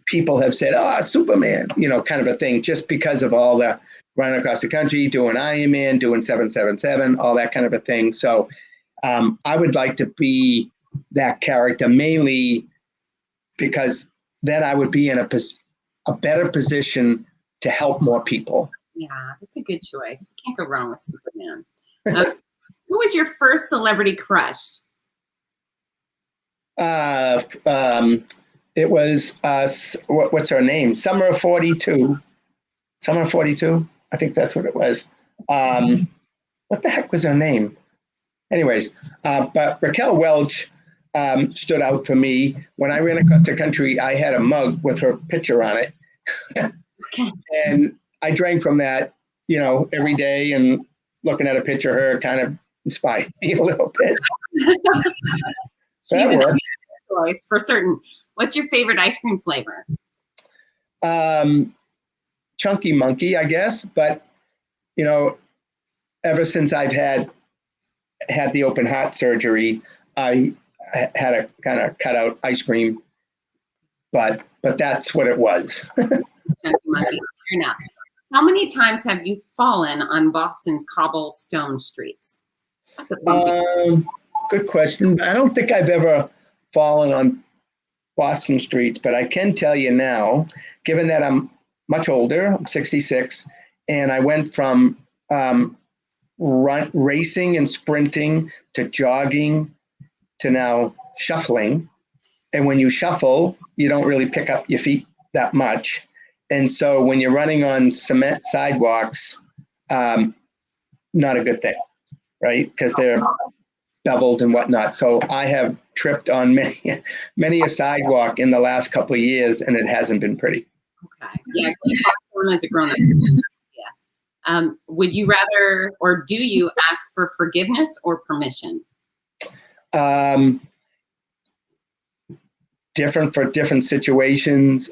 people have said, Superman, kind of a thing, just because of all the running across the country, doing Ironman, doing 777, all that kind of a thing. So I would like to be that character, mainly because then I would be in a better position to help more people. Yeah, that's a good choice. Can't go wrong with Superman. Who was your first celebrity crush? It was, what's her name? Summer of 42. Summer of 42? I think that's what it was. What the heck was her name? Anyways, but Raquel Welch stood out for me. When I ran across the country, I had a mug with her picture on it. And I drank from that every day, and looking at a picture of her kind of inspired me a little bit. She's That works. choice for certain. What's your favorite ice cream flavor? Chunky Monkey, I guess. But, ever since I've had the open heart surgery, I had to kind of cut out ice cream. But that's what it was. Chunky Monkey. Fair enough. How many times have you fallen on Boston's cobblestone streets? That's a good question. I don't think I've ever fallen on Boston streets, but I can tell you now, given that I'm much older, I'm 66, and I went from racing and sprinting to jogging to now shuffling. And when you shuffle, you don't really pick up your feet that much. And so when you're running on cement sidewalks, not a good thing, right? Because they're doubled and whatnot. So I have tripped on many a sidewalk in the last couple of years, and it hasn't been pretty. Okay. Yeah. As a grown-up. Yeah. Would you rather, or do you ask for forgiveness or permission? Different for different situations.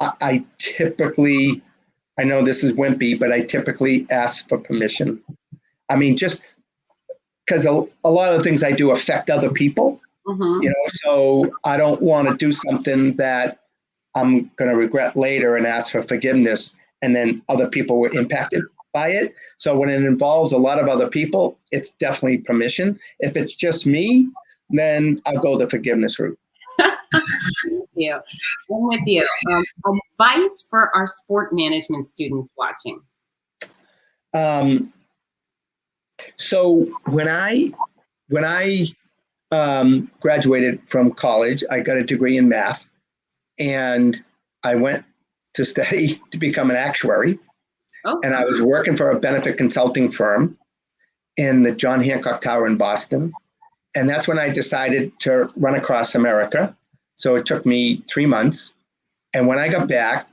I typically, I know this is wimpy, but I typically ask for permission. I mean, just because a lot of the things I do affect other people, so I don't want to do something that I'm going to regret later and ask for forgiveness, and then other people were impacted by it. So when it involves a lot of other people, it's definitely permission. If it's just me, then I'll go the forgiveness route. I'm with you. Advice for our sport management students watching. So when I graduated from college, I got a degree in math, and I went to study to become an actuary. Oh. And I was working for a benefit consulting firm in the John Hancock Tower in Boston. And that's when I decided to run across America. So it took me 3 months. And when I got back,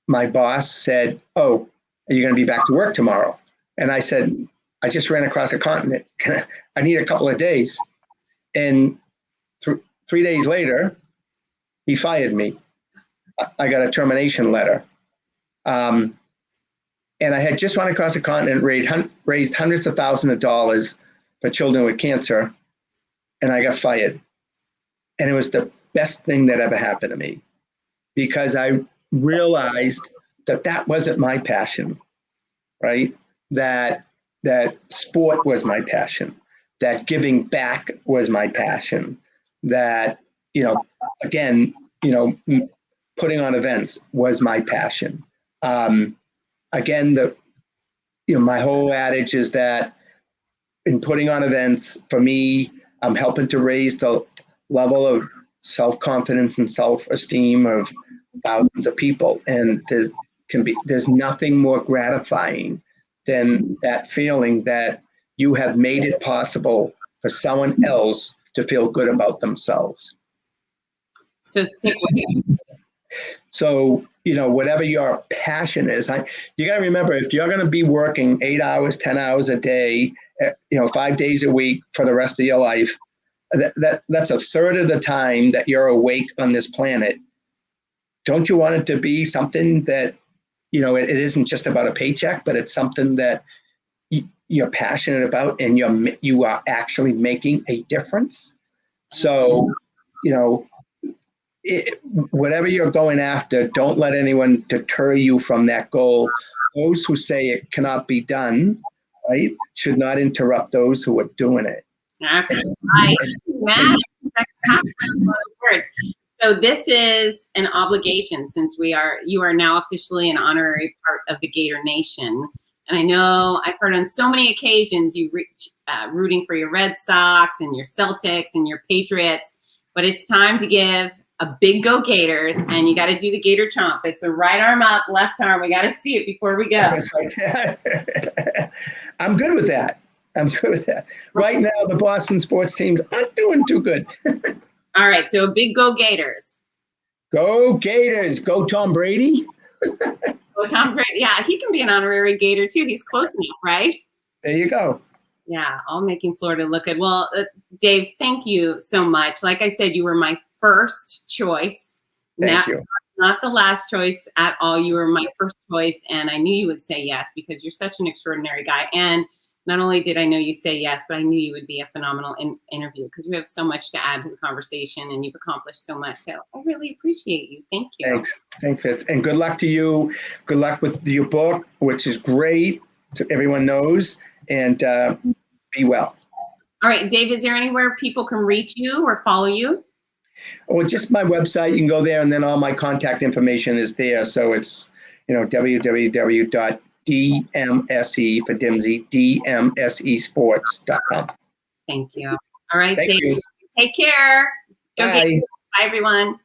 my boss said, "Oh, are you going to be back to work tomorrow?" And I said, "I just ran across a continent. I need a couple of days." And 3 days later, he fired me. I got a termination letter. And I had just run across the continent, raised hundreds of thousands of dollars for children with cancer, and I got fired. And it was the best thing that ever happened to me, because I realized that wasn't my passion, right? That sport was my passion, that giving back was my passion, that, again, putting on events was my passion. Again, my whole adage is that in putting on events, for me, I'm helping to raise the level of self-confidence and self-esteem of thousands of people. And there's nothing more gratifying than that feeling that you have made it possible for someone else to feel good about themselves. So stick with it. So, whatever your passion is, you got to remember, if you're going to be working 8 hours, 10 hours a day, 5 days a week for the rest of your life, that's a third of the time that you're awake on this planet. Don't you want it to be something that, it isn't just about a paycheck, but it's something that you're passionate about, and you are actually making a difference? So, whatever you're going after, don't let anyone deter you from that goal. Those who say it cannot be done, right, should not interrupt those who are doing it. That's right. That's words. So this is an obligation, since you are now officially an honorary part of the Gator Nation. And I know I've heard on so many occasions you rooting for your Red Sox and your Celtics and your Patriots, but it's time to give a big go Gators, and you got to do the Gator chomp. It's a right arm up, left arm. We got to see it before we go. I'm good with that. Right now, the Boston sports teams aren't doing too good. All right, so a big go Gators. Go Gators. Go Tom Brady. Oh, Tom Grady. Yeah, he can be an honorary Gator too. He's close enough, right? There you go. Yeah, all making Florida look good. Well, Dave, thank you so much. Like I said, you were my first choice. Thank you. Not the last choice at all. You were my first choice, and I knew you would say yes because you're such an extraordinary guy. And not only did I know you say yes, but I knew you would be a phenomenal interview because you have so much to add to the conversation, and you've accomplished so much. So I really appreciate you. Thank you. Thanks, Fitz. And good luck to you. Good luck with your book, which is great, so everyone knows. And be well. All right, Dave, is there anywhere people can reach you or follow you? Oh, just my website. You can go there, and then all my contact information is there. So it's, www.dmse for Dimsey, dmsesports.com. Thank you. All right, Thank Dave, you. take care. Go Bye. Bye, everyone.